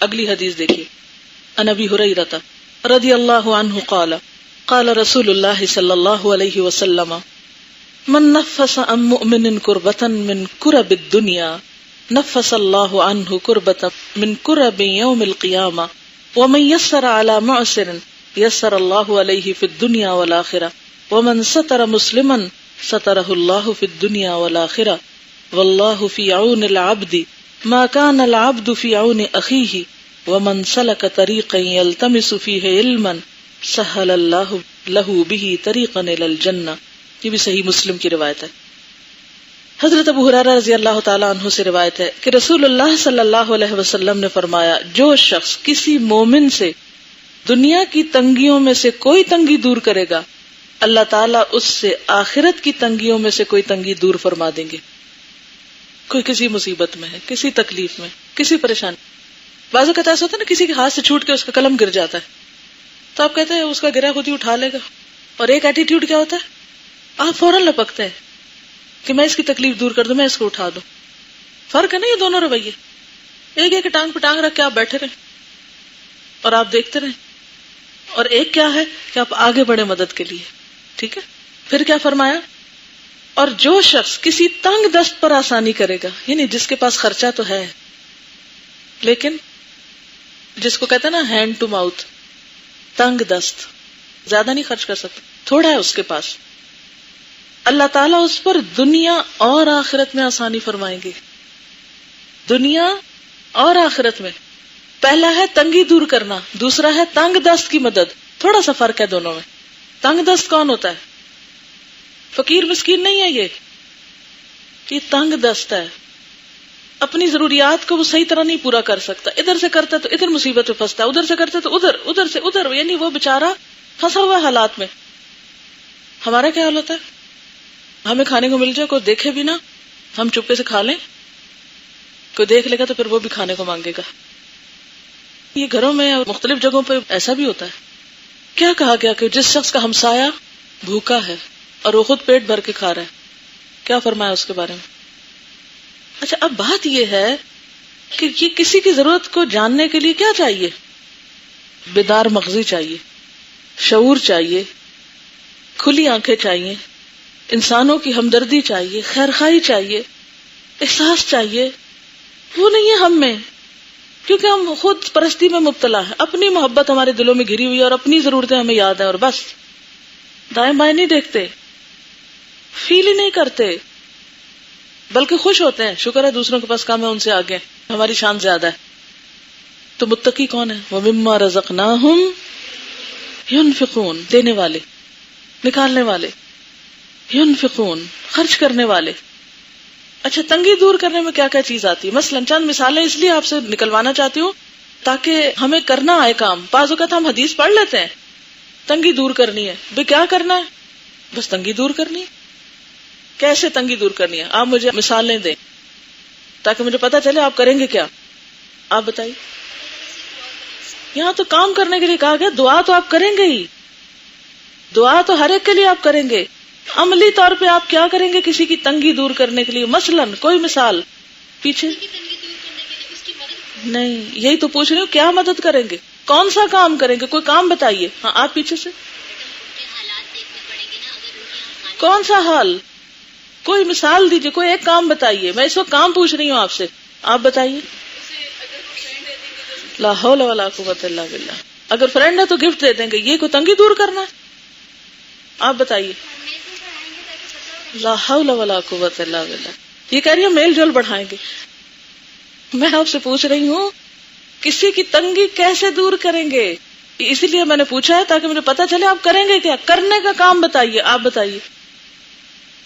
اگلی حدیث دیکھیے، عن ابی ہریرہ رضی اللہ عنہ قال قال رسول اللہ صلی اللہ علیہ وسلم من نفس عن مؤمن کربۃ من کرب الدنیا نفس اللہ عنہ کربۃ من کرب یوم القیامہ ومن یسر علی معسر یسر اللہ علیہ فی الدنیا والآخرہ ومن ستر مسلما سترہ اللہ فی الدنیا والآخرہ واللہ فی عون العبد ما كان العبد فی عون اخیہ ومن سلک طریقا یلتمس فیہ علما سہل اللہ لہ بہ طریقا الی الجنہ. یہ بھی صحیح مسلم کی روایت ہے. حضرت ابو ہریرہ رضی اللہ تعالی عنہ سے روایت ہے کہ رسول اللہ صلی اللہ علیہ وسلم نے فرمایا، جو شخص کسی مومن سے دنیا کی تنگیوں میں سے کوئی تنگی دور کرے گا، اللہ تعالیٰ اس سے آخرت کی تنگیوں میں سے کوئی تنگی دور فرما دیں گے. کوئی کسی مصیبت میں ہے، کسی تکلیف میں، کسی پریشانی. بعض اوقات ایسا ہوتا ہے نا، کسی کے ہاتھ سے چھوٹ کے اس کا قلم گر جاتا ہے تو آپ کہتے ہیں اس کا گرا خود ہی اٹھا لے گا. اور ایک ایٹیٹیوڈ کیا ہوتا ہے، آپ فوراً لپکتے ہیں کہ میں اس کی تکلیف دور کر دوں، میں اس کو اٹھا دوں. فرق ہے نا یہ دونوں رویے. ایک ایک ٹانگ پہ ٹانگ رکھ کے آپ بیٹھے رہیں اور آپ دیکھتے رہیں، اور ایک کیا ہے کہ آپ آگے بڑھے مدد کے لیے. ٹھیک ہے. پھر کیا فرمایا، اور جو شخص کسی تنگ دست پر آسانی کرے گا، یعنی جس کے پاس خرچہ تو ہے لیکن جس کو کہتے ہیں نا ہینڈ ٹو ماؤتھ، تنگ دست، زیادہ نہیں خرچ کر سکتا، تھوڑا ہے اس کے پاس، اللہ تعالیٰ اس پر دنیا اور آخرت میں آسانی فرمائیں گے. دنیا اور آخرت میں. پہلا ہے تنگی دور کرنا، دوسرا ہے تنگ دست کی مدد. تھوڑا سا فرق ہے دونوں میں. تنگ دست کون ہوتا ہے؟ فقیر مسکین نہیں ہے، یہ تنگ دست ہے. اپنی ضروریات کو وہ صحیح طرح نہیں پورا کر سکتا، ادھر سے کرتا تو ادھر مصیبت پہ پھنستا، ادھر سے کرتا تو ادھر، ادھر سے ادھر، یعنی وہ بےچارہ پھنسا ہوا حالات میں. ہمارا کیا حال ہوتا ہے، ہمیں کھانے کو مل جائے، کوئی دیکھے بھی نہ، ہم چپکے سے کھا لیں، کوئی دیکھ لے گا تو پھر وہ بھی کھانے کو مانگے گا. یہ گھروں میں اور مختلف جگہوں پہ ایسا بھی ہوتا ہے. کیا کہا گیا کہ جس شخص کا ہمسایہ بھوکا ہے اور وہ خود پیٹ بھر کے کھا رہا ہے، کیا فرمایا اس کے بارے میں؟ اچھا، اب بات یہ ہے کہ یہ کسی کی ضرورت کو جاننے کے لیے کیا چاہیے؟ بیدار مغزی چاہیے، شعور چاہیے، کھلی آنکھیں چاہیے، انسانوں کی ہمدردی چاہیے، خیرخواہی چاہیے، احساس چاہیے. وہ نہیں ہے ہم میں، کیونکہ ہم خود پرستی میں مبتلا ہیں. اپنی محبت ہمارے دلوں میں گھری ہوئی ہے اور اپنی ضرورتیں ہمیں یاد ہیں، اور بس دائیں بائیں نہیں دیکھتے، فیل ہی نہیں کرتے، بلکہ خوش ہوتے ہیں، شکر ہے دوسروں کے پاس کام ہے، ان سے آگے ہماری شان زیادہ ہے. تو متقی کون ہے؟ وَمِمَّا رَزَقْنَاهُمْ يُنْفِقُونَ، دینے والے، نکالنے والے، ينفقون، خرچ کرنے والے. اچھا، تنگی دور کرنے میں کیا کیا چیز آتی ہے؟ مثلا چند مثالیں اس لیے آپ سے نکلوانا چاہتی ہوں تاکہ ہمیں کرنا آئے کام. بعض اوقات ہم حدیث پڑھ لیتے ہیں، تنگی دور کرنی ہے، بھئی کیا کرنا ہے؟ بس تنگی دور کرنی ہے. کیسے تنگی دور کرنی ہے؟ آپ مجھے مثالیں دیں تاکہ مجھے پتا چلے آپ کریں گے کیا. آپ بتائیے. یہاں تو کام کرنے کے لیے کہا گیا، دعا تو آپ کریں گے ہی، دعا تو ہر ایک کے لیے آپ کریں گے. عملی طور پہ آپ کیا کریں گے کسی کی تنگی دور کرنے کے لیے؟ مثلا کوئی مثال پیچھے نہیں، یہی تو پوچھ رہی ہوں، کیا مدد کریں گے، کون سا کام کریں گے؟ کوئی کام بتائیے. ہاں، آپ پیچھے سے کون سا حال، کوئی مثال دیجیے، کوئی ایک کام بتائیے. میں اس وقت کام پوچھ رہی ہوں آپ سے، آپ بتائیے. لا حول ولا قوت الا باللہ. اگر فرینڈ ہے تو گفٹ دے دیں گے، یہ کوئی تنگی دور کرنا ہے؟ آپ بتائیے. لا حول ولا قوت الا باللہ. یہ کہہ رہی ہے میل جول بڑھائیں گے. میں آپ سے پوچھ رہی ہوں کسی کی تنگی کیسے دور کریں گے؟ اسی لیے میں نے پوچھا ہے تاکہ مجھے پتا چلے آپ کریں گے کیا. کرنے کا کام بتائیے. آپ بتائیے.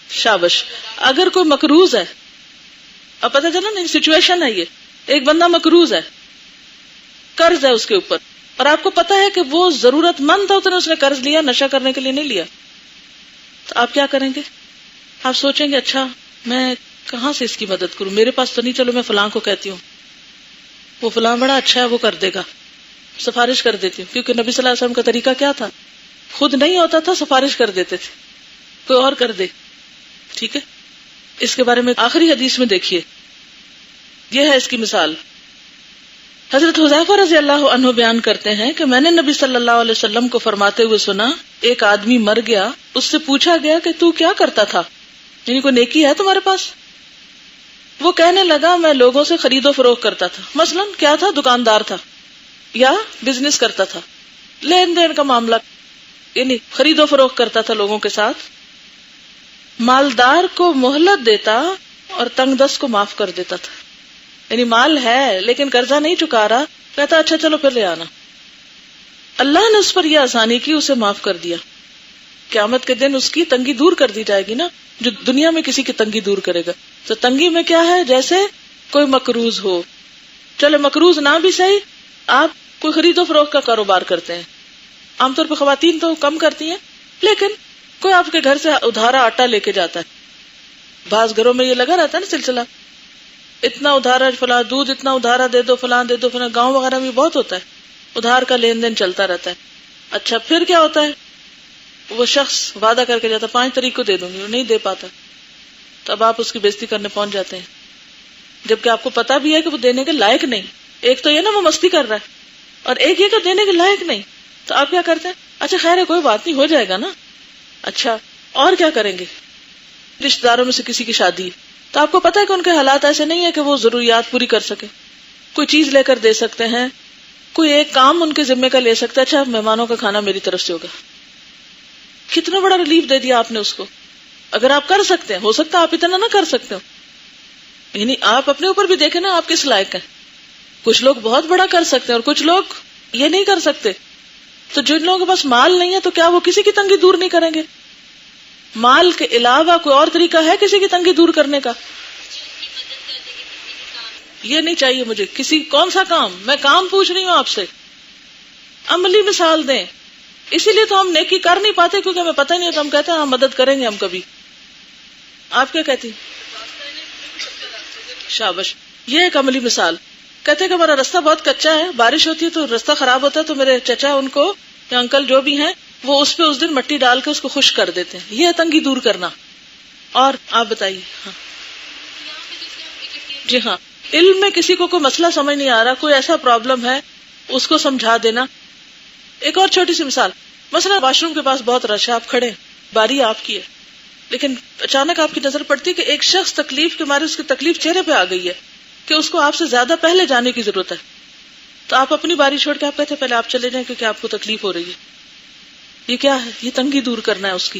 شابش. اگر کوئی مقروض ہے، اب پتا چلا نا سچویشن ہے، یہ ایک بندہ مقروض ہے، قرض ہے اس کے اوپر، اور آپ کو پتا ہے کہ وہ ضرورت مند تھا، اس نے قرض لیا، نشہ کرنے کے لیے نہیں لیا، تو آپ کیا کریں گے؟ آپ سوچیں گے اچھا میں کہاں سے اس کی مدد کروں، میرے پاس تو نہیں، چلو میں فلاں کو کہتی ہوں، وہ فلاں بڑا اچھا ہے، وہ کر دے گا، سفارش کر دیتی ہوں. کیونکہ نبی صلی اللہ علیہ وسلم کا طریقہ کیا تھا؟ خود نہیں ہوتا تھا، سفارش کر دیتے تھے، کوئی اور کر دے. ٹھیک ہے. اس کے بارے میں آخری حدیث میں دیکھیے، یہ ہے اس کی مثال. حضرت حذیفہ رضی اللہ عنہ بیان کرتے ہیں کہ میں نے نبی صلی اللہ علیہ وسلم کو فرماتے ہوئے سنا، ایک آدمی مر گیا، اس سے پوچھا گیا کہ تو کیا کرتا تھا، یعنی کوئی نیکی ہے تمہارے پاس؟ وہ کہنے لگا میں لوگوں سے خرید و فروخت کرتا تھا. مثلا کیا تھا؟ دکاندار تھا یا بزنس کرتا تھا، لین دین کا معاملہ، یعنی خرید و فروخت کرتا تھا لوگوں کے ساتھ. مالدار کو مہلت دیتا اور تنگ دست کو معاف کر دیتا تھا. یعنی مال ہے لیکن قرضہ نہیں چکا رہا، کہتا اچھا چلو پھر لے آنا. اللہ نے اس پر یہ آسانی کی، اسے معاف کر دیا. قیامت کے دن اس کی تنگی دور کر دی جائے گی نا، جو دنیا میں کسی کی تنگی دور کرے گا. تو تنگی میں کیا ہے؟ جیسے کوئی مقروض ہو، چلے مقروض نہ بھی صحیح، آپ کوئی خرید و فروخت کا کاروبار کرتے ہیں، عام طور پہ خواتین تو کم کرتی ہیں، لیکن کوئی آپ کے گھر سے ادھارا آٹا لے کے جاتا ہے. بعض گھروں میں یہ لگا رہتا ہے نا سلسلہ، اتنا ادھارا فلاں دودھ اتنا ادھارا دے دو، فلاں دے دو فلاں. گاؤں وغیرہ میں بہت ہوتا ہے، ادھار کا لین دین چلتا رہتا ہے. اچھا پھر کیا ہوتا ہے؟ وہ شخص وعدہ کر کے جاتا 5 تاریخ کو دے دوں گی، وہ نہیں دے پاتا، تو اب آپ اس کی بےزتی کرنے پہنچ جاتے ہیں، جبکہ آپ کو پتا بھی ہے کہ وہ دینے کے لائق نہیں. ایک تو یہ نا وہ مستی کر رہا ہے، اور ایک یہ کہ دینے کے لائق نہیں. تو آپ کیا کرتے ہیں؟ اچھا خیر ہے کوئی بات نہیں، ہو جائے گا نا. اچھا اور کیا کریں گے؟ رشتے داروں میں سے کسی کی شادی، تو آپ کو پتا ہے کہ ان کے حالات ایسے نہیں ہے کہ وہ ضروریات پوری کر سکے، کوئی چیز لے کر دے سکتے ہیں، کوئی ایک کام ان کے ذمے کا لے سکتا ہے، اچھا مہمانوں کا کھانا میری طرف سے ہوگا. کتنا بڑا ریلیف دے دیا آپ نے اس کو. اگر آپ کر سکتے ہیں، ہو سکتا ہے آپ اتنا نہ کر سکتے ہو، یعنی آپ اپنے اوپر بھی دیکھیں نا آپ کس لائق ہیں. کچھ لوگ بہت بڑا کر سکتے ہیں اور کچھ لوگ یہ نہیں کر سکتے. تو جن لوگوں کے پاس مال نہیں ہے تو کیا وہ کسی کی تنگی دور نہیں کریں گے؟ مال کے علاوہ کوئی اور طریقہ ہے کسی کی تنگی دور کرنے کا؟ یہ نہیں چاہیے مجھے کسی کون سا کام، میں کام پوچھ رہی ہوں آپ سے. عملی مثال دیں. اسی لیے تو ہم نیکی کر نہیں پاتے کیونکہ ہمیں پتہ نہیں ہوتا. ہم کہتے ہیں ہم مدد کریں گے ہم کبھی. آپ کیا کہتی؟ شابش، یہ ایک عملی مثال. کہتے ہیں کہ ہمارا رستہ بہت کچا ہے، بارش ہوتی ہے تو رستہ خراب ہوتا ہے، تو میرے چچا ان کو یا انکل جو بھی ہیں وہ اس پہ اس دن مٹی ڈال کے اس کو خشک کر دیتے ہیں. یہ تنگی دور کرنا. اور آپ بتائیے. ہاں جی ہاں، علم میں کسی کو کوئی مسئلہ سمجھ نہیں آ رہا، کوئی ایسا پرابلم ہے، اس کو سمجھا دینا. ایک اور چھوٹی سی مثال، مثلا واش روم کے پاس بہت رش ہے، آپ کھڑے، باری آپ کی ہے، لیکن اچانک آپ کی نظر پڑتی ہے کہ ایک شخص تکلیف کے مارے اس کی تکلیف چہرے پہ آ گئی ہے کہ اس کو آپ سے زیادہ پہلے جانے کی ضرورت ہے. تو آپ اپنی باری چھوڑ کے آپ کہتے ہیں پہلے آپ چلے جائیں کیونکہ آپ کو تکلیف ہو رہی ہے. یہ کیا ہے؟ یہ تنگی دور کرنا ہے اس کی.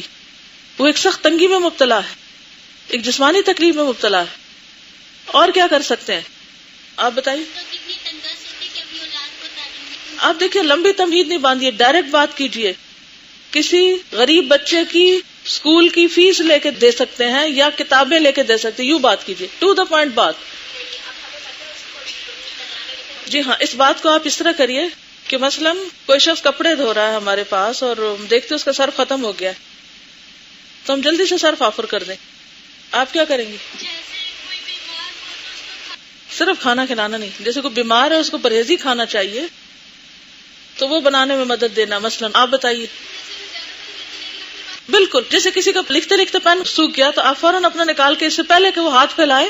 وہ ایک سخت تنگی میں مبتلا ہے، ایک جسمانی تکلیف میں مبتلا ہے. اور کیا کر سکتے ہیں آپ بتائیے؟ آپ دیکھیے لمبی تمہید نہیں باندھیے، ڈائریکٹ بات کیجیے. کسی غریب بچے کی اسکول کی فیس لے کے دے سکتے ہیں یا کتابیں لے کے دے سکتے ہیں، یوں بات کیجیے، ٹو دا پوائنٹ بات. جی ہاں، اس بات کو آپ اس طرح کریے کہ مثلا کوئی شخص کپڑے دھو رہا ہے ہمارے پاس اور دیکھتے اس کا سرف ختم ہو گیا ہے تو ہم جلدی سے سرف آفر کر دیں. آپ کیا کریں گے؟ صرف کھانا کھلانا نہیں، جیسے کوئی بیمار ہے اس کو پرہیزی کھانا چاہیے تو وہ بنانے میں مدد دینا. مثلا آپ بتائیے. بالکل، جیسے کسی کا لکھتے لکھتے پین سوکھ گیا تو آپ فوراً اپنا نکال کے اس سے پہلے کہ وہ ہاتھ پھیلائے،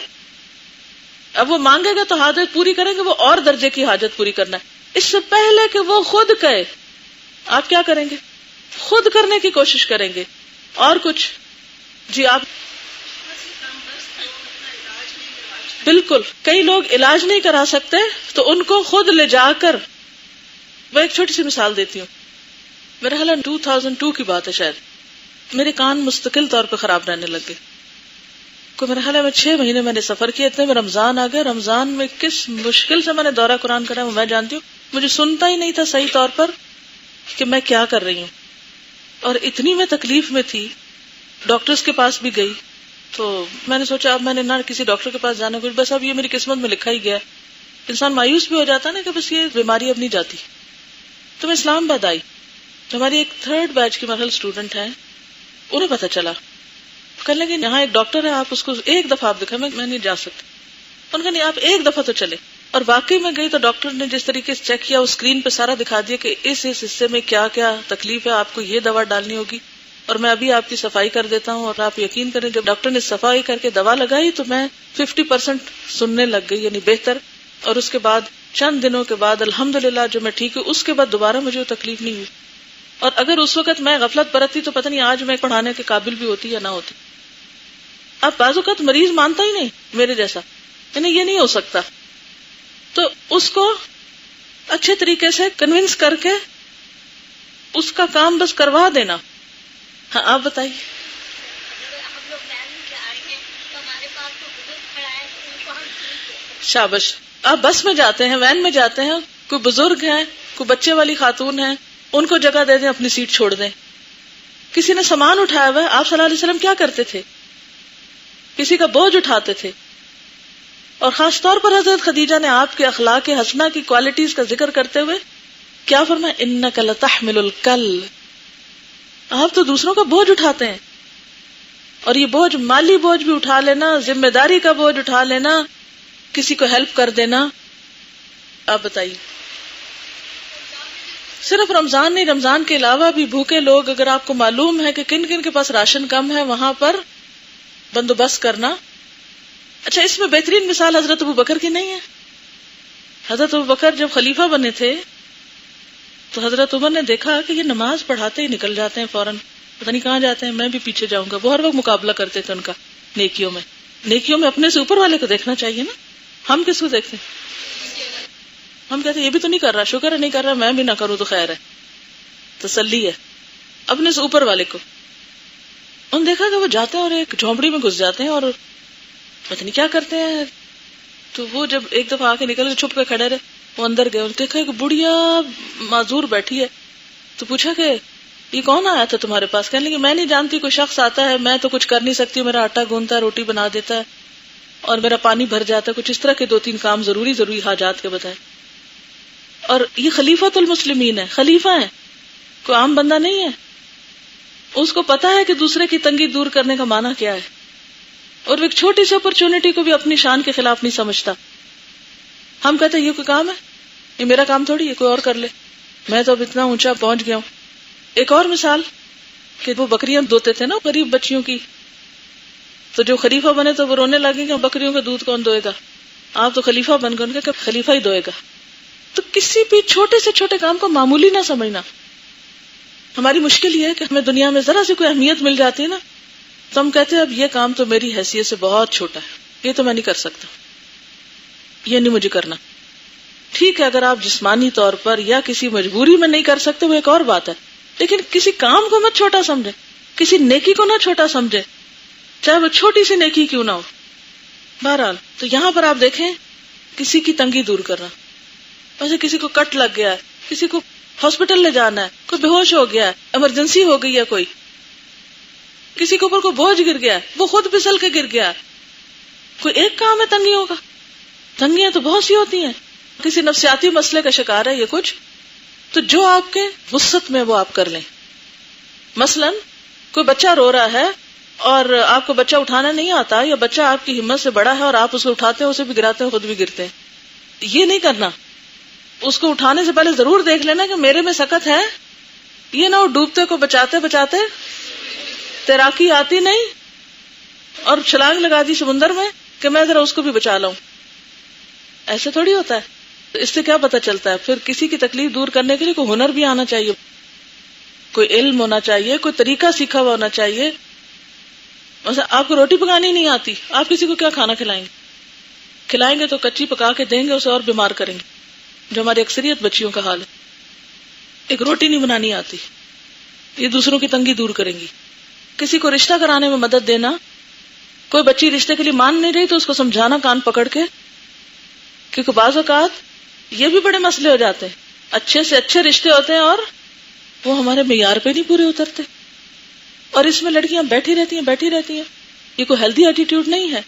اب وہ مانگے گا تو حاجت پوری کریں گے، وہ اور درجے کی حاجت پوری کرنا ہے. اس سے پہلے کہ وہ خود کہے آپ کیا کریں گے؟ خود کرنے کی کوشش کریں گے. اور کچھ؟ جی آپ. بالکل، کئی لوگ علاج نہیں کرا سکتے تو ان کو خود لے جا کر. میں ایک چھوٹی سی مثال دیتی ہوں. میرا خیال 2002 کی بات ہے شاید، میرے کان مستقل طور پہ خراب رہنے لگ گئے. کو میرا خیال ہے 6 مہینے میں نے سفر کیا، اتنے میں رمضان آ گیا. رمضان میں کس مشکل سے میں نے دورہ قرآن کرا وہ میں جانتی ہوں. مجھے سنتا ہی نہیں تھا صحیح طور پر کہ میں کیا کر رہی ہوں، اور اتنی میں تکلیف میں تھی. ڈاکٹرز کے پاس بھی گئی تو میں نے سوچا اب میں نے نہ کسی ڈاکٹر کے پاس جانا، کچھ بس اب یہ میری قسمت میں لکھا ہی گیا. انسان مایوس بھی ہو جاتا ہے نا کہ بس یہ بیماری اب نہیں جاتی. تو میں اسلام آباد آئی، ہماری ایک 3rd بیچ کی مرحل اسٹوڈنٹ ہیں، انہیں پتہ چلا، کہنے لگے یہاں ایک ڈاکٹر ہے، آپ اس کو ایک دفعہ آپ دکھا. میں نہیں جا سکتی. ان کا نہیں، آپ ایک دفعہ تو چلے. اور واقعی میں گئی تو ڈاکٹر نے جس طریقے سے چیک کیا وہ اسکرین پہ سارا دکھا دیا کہ اس حصے میں کیا کیا تکلیف ہے، آپ کو یہ دوا ڈالنی ہوگی اور میں ابھی آپ کی صفائی کر دیتا ہوں. اور آپ یقین کریں جب ڈاکٹر نے صفائی کر کے دوا لگائی تو میں 50% سننے لگ گئی، یعنی بہتر. اور اس کے بعد چند دنوں کے بعد الحمدللہ جو میں ٹھیک ہوں، اس کے بعد دوبارہ مجھے وہ تکلیف نہیں ہوئی. اور اگر اس وقت میں غفلت برتتی تو پتہ نہیں آج میں پڑھانے کے قابل بھی ہوتی یا نہ ہوتی. اب بعض اوقات مریض مانتا ہی نہیں میرے جیسا، یعنی یہ نہیں ہو سکتا، تو اس کو اچھے طریقے سے کنونس کر کے اس کا کام بس کروا دینا. ہاں آپ بتائیے. شابش. آپ بس میں جاتے ہیں، وین میں جاتے ہیں، کوئی بزرگ ہیں، کوئی بچے والی خاتون ہیں، ان کو جگہ دے دیں، اپنی سیٹ چھوڑ دیں. کسی نے سامان اٹھایا ہوا ہے، آپ صلی اللہ علیہ وسلم کیا کرتے تھے؟ کسی کا بوجھ اٹھاتے تھے. اور خاص طور پر حضرت خدیجہ نے آپ کے اخلاق حسنہ کی کوالٹیز کا ذکر کرتے ہوئے کیا فرمایا؟ انک لتحمل الکل. آپ تو دوسروں کا بوجھ اٹھاتے ہیں، اور یہ بوجھ مالی بوجھ بھی اٹھا لینا، ذمہ داری کا بوجھ اٹھا لینا، کسی کو ہیلپ کر دینا. آپ بتائیے. صرف رمضان نہیں، رمضان کے علاوہ بھی بھوکے لوگ، اگر آپ کو معلوم ہے کہ کن کن کے پاس راشن کم ہے، وہاں پر بندوبست کرنا. اچھا، اس میں بہترین مثال حضرت ابوبکر کی نہیں ہے؟ حضرت ابوبکر جب خلیفہ بنے تھے تو حضرت عمر نے دیکھا کہ یہ نماز پڑھاتے ہی نکل جاتے ہیں فوراً، پتہ نہیں کہاں جاتے ہیں، میں بھی پیچھے جاؤں گا. وہ ہر وقت مقابلہ کرتے تھے ان کا نیکیوں میں اپنے سے اوپر والے کو دیکھنا چاہیے نا. ہم کس کو دیکھتے ہیں؟ ہم کہتے ہیں یہ بھی تو نہیں کر رہا، شکر ہے نہیں کر رہا، میں بھی نہ کروں تو خیر ہے، تسلی ہے. اپنے سے اوپر والے کو ان دیکھا کہ وہ جاتے ہیں اور ایک جھونپڑی میں گھس جاتے ہیں اور پتہ نہیں کیا کرتے ہیں. تو وہ جب ایک دفعہ آ کے نکل کے چھپ کے کھڑے رہے، وہ اندر گئے، دیکھا کہ بڑھیا معذور بیٹھی ہے. تو پوچھا کہ یہ کون آیا تھا تمہارے پاس؟ کہنے لگی میں نہیں جانتی، کوئی شخص آتا ہے، میں تو کچھ کر نہیں سکتی، میرا آٹا گوندتا ہے، روٹی بنا دیتا ہے اور میرا پانی بھر جاتا ہے، کچھ اس طرح کے 2-3 کام ضروری حاجات کے بتائے. اور یہ خلیفۃ المسلمین ہے، خلیفہ ہے، کوئی عام بندہ نہیں ہے. اس کو پتا ہے کہ دوسرے کی تنگی دور کرنے کا معنی کیا ہے، اور ایک چھوٹی سی اپرچونٹی کو بھی اپنی شان کے خلاف نہیں سمجھتا. ہم کہتے ہیں یہ کوئی کام ہے، یہ میرا کام تھوڑی ہے، کوئی اور کر لے، میں تو اب اتنا اونچا پہنچ گیا ہوں. ایک اور مثال کہ وہ بکریاں دھوتے تھے نا غریب بچیوں کی، تو جو خلیفہ بنے تو وہ رونے لگے کہ بکریوں کا دودھ کون دھوئے گا. آپ تو خلیفہ بن گئے، ان کا خلیفہ ہی دھوئے گا. تو کسی بھی چھوٹے سے چھوٹے کام کو معمولی نہ سمجھنا. ہماری مشکل یہ ہے کہ ہمیں دنیا میں ذرا سی کوئی اہمیت مل جاتی ہے نا تو ہم کہتے ہیں اب یہ کام تو میری حیثیت سے بہت چھوٹا ہے، یہ تو میں نہیں کر سکتا، یہ نہیں مجھے کرنا. ٹھیک ہے، اگر آپ جسمانی طور پر یا کسی مجبوری میں نہیں کر سکتے وہ ایک اور بات ہے، لیکن کسی کام کو مت چھوٹا سمجھے، کسی نیکی کو نہ چھوٹا سمجھے، چاہے وہ چھوٹی سی نیکی کیوں نہ ہو. بہرحال تو یہاں پر آپ دیکھیں کسی کی تنگی دور کرنا. ویسے کسی کو کٹ لگ گیا ہے، کسی کو ہاسپٹل لے جانا ہے، کوئی بے ہوش ہو گیا ہے، ایمرجنسی ہو گئی ہے، کوئی کسی کے اوپر کوئی بوجھ گر گیا ہے، وہ خود پھسل کے گر گیا ہے. کوئی ایک کام ہے تنگیوں کا؟ تنگیاں تو بہت سی ہوتی ہیں. کسی نفسیاتی مسئلے کا شکار ہے یہ کچھ، تو جو آپ کے وسعت میں وہ آپ کر لیں. مثلا کوئی بچہ رو رہا ہے اور آپ کو بچہ اٹھانا نہیں آتا، یا بچہ آپ کی ہمت سے بڑا ہے اور آپ اس کو اٹھاتے ہیں، اسے بھی گراتے ہیں، خود بھی گرتے ہیں. یہ نہیں کرنا. اس کو اٹھانے سے پہلے ضرور دیکھ لینا کہ میرے میں سکت ہے، یہ نہ وہ ڈوبتے کو بچاتے بچاتے تیراکی آتی نہیں اور چھلانگ لگا دی سمندر میں کہ میں ذرا اس کو بھی بچا لاؤں. ایسے تھوڑی ہوتا ہے. تو اس سے کیا پتہ چلتا ہے؟ پھر کسی کی تکلیف دور کرنے کے لیے کوئی ہنر بھی آنا چاہیے، کوئی علم ہونا چاہیے، کوئی طریقہ سیکھا ہوا ہونا چاہیے. مثلا آپ کو روٹی پکانی نہیں آتی، آپ کسی کو کیا کھانا کھلائیں گے تو کچی پکا کے دیں گے، اسے اور بیمار کریں گے، جو ہماری اکثریت بچیوں کا حال ہے. ایک روٹی نہیں بنانی آتی، یہ دوسروں کی تنگی دور کریں گی. کسی کو رشتہ کرانے میں مدد دینا، کوئی بچی رشتے کے لیے مان نہیں رہی تو اس کو سمجھانا کان پکڑ کے، کیونکہ بعض اوقات یہ بھی بڑے مسئلے ہو جاتے ہیں. اچھے سے اچھے رشتے ہوتے ہیں اور وہ ہمارے معیار پہ نہیں پورے اترتے، اور اس میں لڑکیاں بیٹھی رہتی ہیں. یہ کوئی ہیلدی ایٹیٹیوڈ نہیں ہے.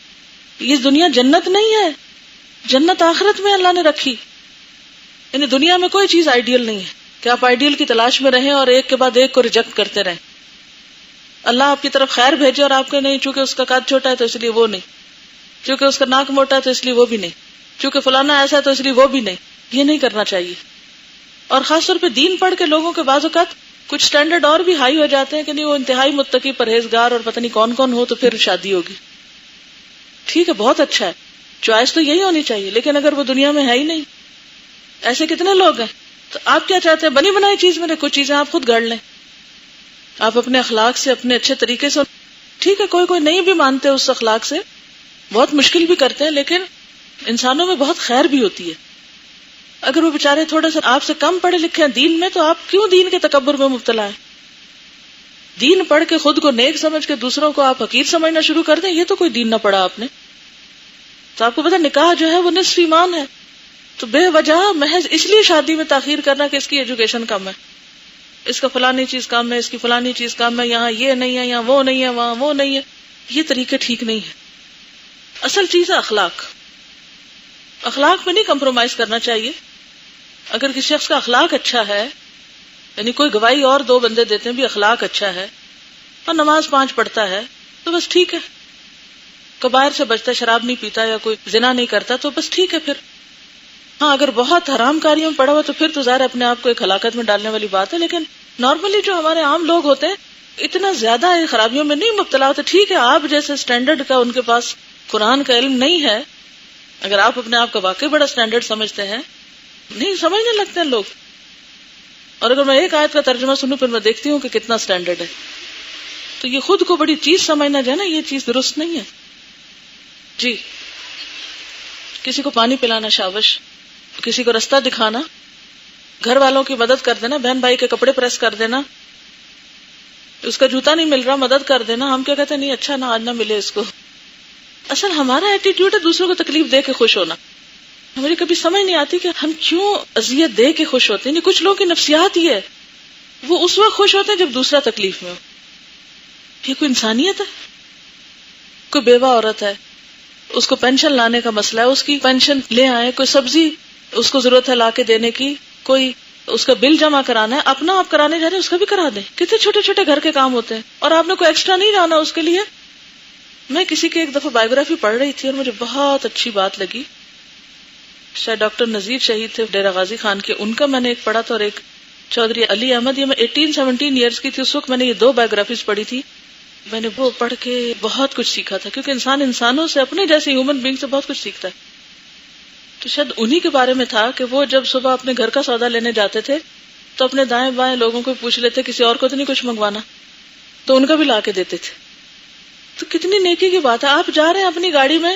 یہ دنیا جنت نہیں ہے، جنت آخرت میں اللہ نے رکھی. یعنی دنیا میں کوئی چیز آئیڈیل نہیں ہے کہ آپ آئیڈیل کی تلاش میں رہیں اور ایک کے بعد ایک کو ریجیکٹ کرتے رہیں. اللہ آپ کی طرف خیر بھیجے اور آپ کے نہیں، چونکہ اس کا قد چھوٹا ہے تو اس لیے وہ نہیں، چونکہ اس کا ناک موٹا ہے تو اس لیے وہ بھی نہیں، چونکہ فلانا ایسا ہے تو اس لیے وہ بھی نہیں. یہ نہیں کرنا چاہیے. اور خاص طور پہ دین پڑھ کے لوگوں کے بعض اوقات کچھ سٹینڈرڈ اور بھی ہائی ہو جاتے ہیں کہ نہیں وہ انتہائی متقی پرہیزگار اور پتہ نہیں کون کون ہو تو پھر شادی ہوگی. ٹھیک ہے، بہت اچھا ہے، چوائس تو یہی ہونی چاہیے، لیکن اگر وہ دنیا میں ہے ہی نہیں ایسے کتنے لوگ ہیں. تو آپ کیا چاہتے ہیں؟ بنی بنائی چیز میں کچھ چیزیں آپ خود گڑ لیں. آپ اپنے اخلاق سے، اپنے اچھے طریقے سے، ٹھیک ہے کوئی نہیں بھی مانتے اس اخلاق سے، بہت مشکل بھی کرتے ہیں، لیکن انسانوں میں بہت خیر بھی ہوتی ہے. اگر وہ بیچارے تھوڑا سا آپ سے کم پڑھے لکھے ہیں دین میں، تو آپ کیوں دین کے تکبر میں مبتلا ہیں؟ دین پڑھ کے خود کو نیک سمجھ کے دوسروں کو آپ حقیر سمجھنا شروع کر دیں، یہ تو کوئی دین نہ پڑھا آپ نے. تو آپ کو پتا نکاح جو ہے وہ نصف ایمان ہے. تو بے وجہ محض اس لیے شادی میں تاخیر کرنا کہ اس کی ایجوکیشن کم ہے، اس کا فلانی چیز کم ہے، اس کی فلانی چیز کم ہے، یہاں یہ نہیں ہے، یہاں وہ نہیں ہے، وہاں وہ نہیں ہے، یہ طریقے ٹھیک نہیں ہے. اصل چیز ہے اخلاق. اخلاق میں نہیں کمپرومائز کرنا چاہیے. اگر کسی شخص کا اخلاق اچھا ہے، یعنی کوئی گواہی اور دو بندے دیتے ہیں بھی اخلاق اچھا ہے اور نماز 5 پڑھتا ہے، تو بس ٹھیک ہے. کبائر سے بچتا ہے، شراب نہیں پیتا یا کوئی زنا نہیں کرتا، تو بس ٹھیک ہے. پھر ہاں اگر بہت حرام کاریوں میں پڑا ہوا تو پھر تو ظاہر اپنے آپ کو ایک ہلاکت میں ڈالنے والی بات ہے. لیکن نارملی جو ہمارے عام لوگ ہوتے ہیں اتنا زیادہ خرابیوں میں نہیں مبتلا ہوتے. ٹھیک ہے آپ جیسے سٹینڈرڈ کا ان کے پاس قرآن کا علم نہیں ہے، اگر آپ اپنے آپ کا واقعی بڑا سٹینڈرڈ سمجھتے ہیں، نہیں سمجھنے لگتے ہیں لوگ. اور اگر میں ایک آیت کا ترجمہ سنوں پھر میں دیکھتی ہوں کہ کتنا سٹینڈرڈ ہے، تو یہ خود کو بڑی چیز سمجھنا جو ہے نا، یہ چیز درست نہیں ہے. جی کسی کو پانی پلانا، شابش. کسی کو رستہ دکھانا، گھر والوں کی مدد کر دینا، بہن بھائی کے کپڑے پریس کر دینا، اس کا جوتا نہیں مل رہا مدد کر دینا. ہم کیا کہتے ہیں؟ نہیں اچھا نہ آج نہ ملے اس کو. اصل ہمارا ایٹیٹیوڈ ہے دوسروں کو تکلیف دے کے خوش ہونا. مجھے کبھی سمجھ نہیں آتی کہ ہم کیوں اذیت دے کے خوش ہوتے ہیں. کچھ لوگوں کی نفسیات یہ ہے، وہ اس وقت خوش ہوتے ہیں جب دوسرا تکلیف میں ہو. یہ کوئی انسانیت ہے؟ کوئی بیوہ عورت ہے، اس کو پینشن لانے کا مسئلہ ہے، اس کی پینشن لے آئے. کوئی سبزی اس کو ضرورت ہے لا کے دینے کی، کوئی اس کا بل جمع کرانا ہے، اپنا آپ کرانے جا رہے ہیں اس کا بھی کرا دیں. کتنے چھوٹے چھوٹے گھر کے کام ہوتے ہیں اور آپ نے کوئی ایکسٹرا نہیں لانا اس کے لیے. میں کسی کی ایک دفعہ بایوگرافی پڑھ رہی تھی اور مجھے بہت اچھی بات لگی. شاید ڈاکٹر نذیر شہید تھے ڈیرہ غازی خان کے، ان کا میں نے ایک پڑھا تھا، اور ایک چودھری علی احمد. یہ میں 18-17 ایئرس کی تھی اس وقت، میں نے یہ 2 بایوگرافیز پڑھی تھی. میں نے وہ پڑھ کے بہت کچھ سیکھا تھا، کیونکہ انسان انسانوں سے، اپنے جیسے ہیومن بینگ سے بہت کچھ سیکھتا ہے. تو شاید انہی کے بارے میں تھا کہ وہ جب صبح اپنے گھر کا سودا لینے جاتے تھے تو اپنے دائیں بائیں لوگوں کو پوچھ لیتے کسی اور کو تو نہیں کچھ منگوانا، تو ان کا بھی لا کے دیتے تھے. تو کتنی نیکی کی بات ہے. آپ جا رہے ہیں اپنی گاڑی میں،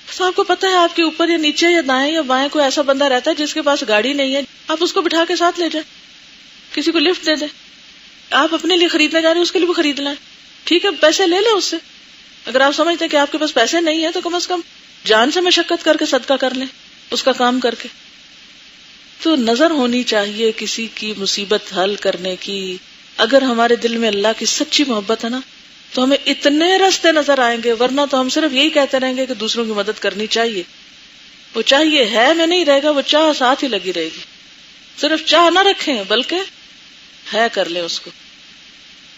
تو آپ کو پتا ہے آپ کے اوپر یا نیچے یا دائیں یا بائیں کوئی ایسا بندہ رہتا ہے جس کے پاس گاڑی نہیں ہے، آپ اس کو بٹھا کے ساتھ لے جائیں، کسی کو لفٹ دے دیں. آپ اپنے لیے خریدنے جا رہے ہیں، اس کے لیے بھی خرید لیں، ٹھیک ہے پیسے لے لیں اس سے. اگر آپ سمجھتے ہیں کہ آپ کے پاس پیسے نہیں ہیں تو کم از کم جان سے مشقت کر کے صدقہ کر لیں اس کا کام کر کے. تو نظر ہونی چاہیے کسی کی مصیبت حل کرنے کی. اگر ہمارے دل میں اللہ کی سچی محبت ہے نا تو ہمیں اتنے راستے نظر آئیں گے، ورنہ تو ہم صرف یہی کہتے رہیں گے کہ دوسروں کی مدد کرنی چاہیے. وہ چاہیے ہے میں نہیں رہے گا، وہ چاہ ساتھ ہی لگی رہے گی. صرف چاہ نہ رکھیں بلکہ ہے کر لیں اس کو.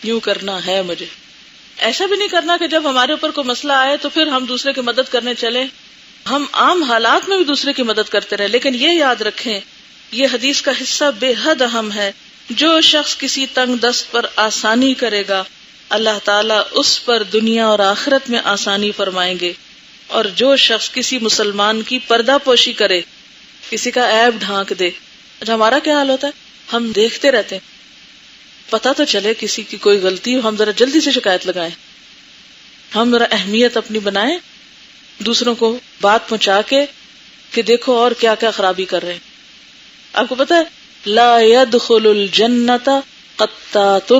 یوں کرنا ہے مجھے. ایسا بھی نہیں کرنا کہ جب ہمارے اوپر کوئی مسئلہ آئے تو پھر ہم دوسرے کی مدد کرنے چلیں. ہم عام حالات میں بھی دوسرے کی مدد کرتے رہے، لیکن یہ یاد رکھیں یہ حدیث کا حصہ بے حد اہم ہے. جو شخص کسی تنگ دست پر آسانی کرے گا اللہ تعالیٰ اس پر دنیا اور آخرت میں آسانی فرمائیں گے. اور جو شخص کسی مسلمان کی پردہ پوشی کرے، کسی کا عیب ڈھانک دے. اچھا ہمارا کیا حال ہوتا ہے؟ ہم دیکھتے رہتے ہیں، پتہ تو چلے کسی کی کوئی غلطی ہو، ہم ذرا جلدی سے شکایت لگائیں. ہم ذرا اہمیت اپنی بنائیں، دوسروں کو بات پہنچا کے کہ دیکھو اور کیا کیا خرابی کر رہے ہیں. آپ کو پتہ ہے لا يدخل الجنت قطات،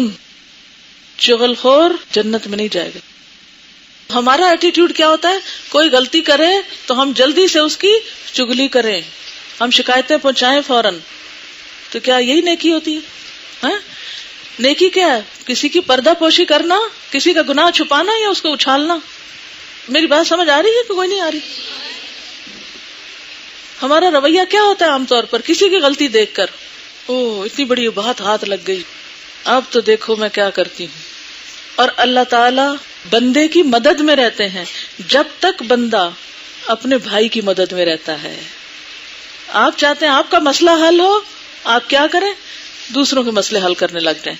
چغل خور جنت میں نہیں جائے گا. ہمارا ایٹیٹیوڈ کیا ہوتا ہے؟ کوئی غلطی کرے تو ہم جلدی سے اس کی چگلی کریں، ہم شکایتیں پہنچائیں فوراً. تو کیا یہی نیکی ہوتی ہے؟ ہاں نیکی کیا ہے؟ کسی کی پردہ پوشی کرنا، کسی کا گناہ چھپانا یا اس کو اچھالنا. میری بات سمجھ آ رہی ہے کہ کوئی نہیں آ رہی؟ ہمارا رویہ کیا ہوتا ہے عام طور پر کسی کی غلطی دیکھ کر؟ اوہ اتنی بڑی بہت ہاتھ لگ گئی، اب تو دیکھو میں کیا کرتی ہوں. اور اللہ تعالی بندے کی مدد میں رہتے ہیں جب تک بندہ اپنے بھائی کی مدد میں رہتا ہے. آپ چاہتے ہیں آپ کا مسئلہ حل ہو، آپ کیا کریں؟ دوسروں کے مسئلے حل کرنے لگ جائیں.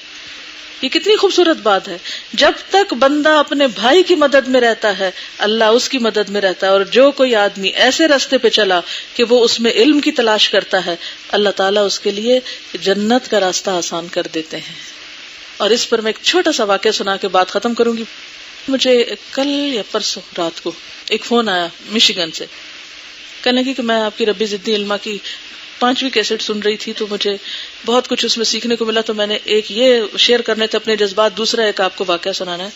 یہ کتنی خوبصورت بات ہے. جب تک بندہ اپنے بھائی کی مدد میں رہتا ہے اللہ اس کی مدد میں رہتا ہے, اور جو کوئی آدمی ایسے راستے پہ چلا کہ وہ اس میں علم کی تلاش کرتا ہے اللہ تعالیٰ اس کے لیے جنت کا راستہ آسان کر دیتے ہیں. اور اس پر میں ایک چھوٹا سا واقعہ سنا کے بات ختم کروں گی. مجھے کل یا پرسوں رات کو ایک فون آیا مشیگن سے, کہنے لگی کہ میں آپ کی ربی ضدی علما کی 5ویں کیسٹ سن رہی تھی تو مجھے بہت کچھ اس میں سیکھنے کو ملا, تو میں نے ایک یہ شیئر کرنے تھے اپنے جذبات, دوسرا ایک آپ کو واقعہ سنانا ہے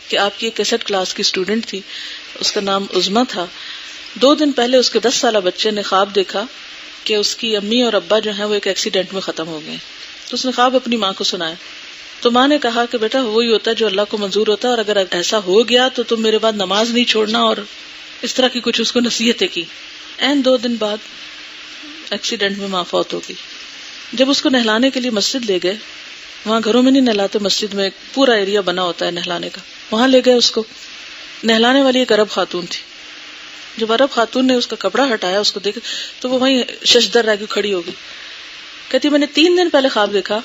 کہ آپ کی ایک کیسٹ کلاس کی اسٹوڈنٹ تھی, اس کا نام عظما تھا. 2 دن پہلے اس کے 10 سالہ بچے نے خواب دیکھا کہ اس کی امی اور ابا جو ہیں وہ ایک ایکسیڈنٹ میں ختم ہو گئے. تو اس نے خواب اپنی ماں کو سنایا, تو ماں نے کہا کہ بیٹا وہی ہوتا ہے جو اللہ کو منظور ہوتا ہے, اور اگر ایسا ہو گیا تو تم میرے بعد نماز نہیں چھوڑنا, اور اس طرح کی کچھ اس کو نصیحتیں کی. 2 دن بعد ایکسیڈنٹ میں ماں فوت ہو گئی. جب اس کو نہلانے کے لیے مسجد لے گئے, وہاں گھروں میں نہیں نہلاتے, مسجد میں ایک پورا ایریا بنا ہوتا ہے نہلانے کا, وہاں لے گئے اس کو. نہلانے والی ایک عرب خاتون تھی. جب عرب خاتون نے اس کا کپڑا ہٹایا, اس کو دیکھا تو وہ وہیں ششدر رہ کے کھڑی ہو گئی. کہتی میں نے 3 دن پہلے خواب دیکھا,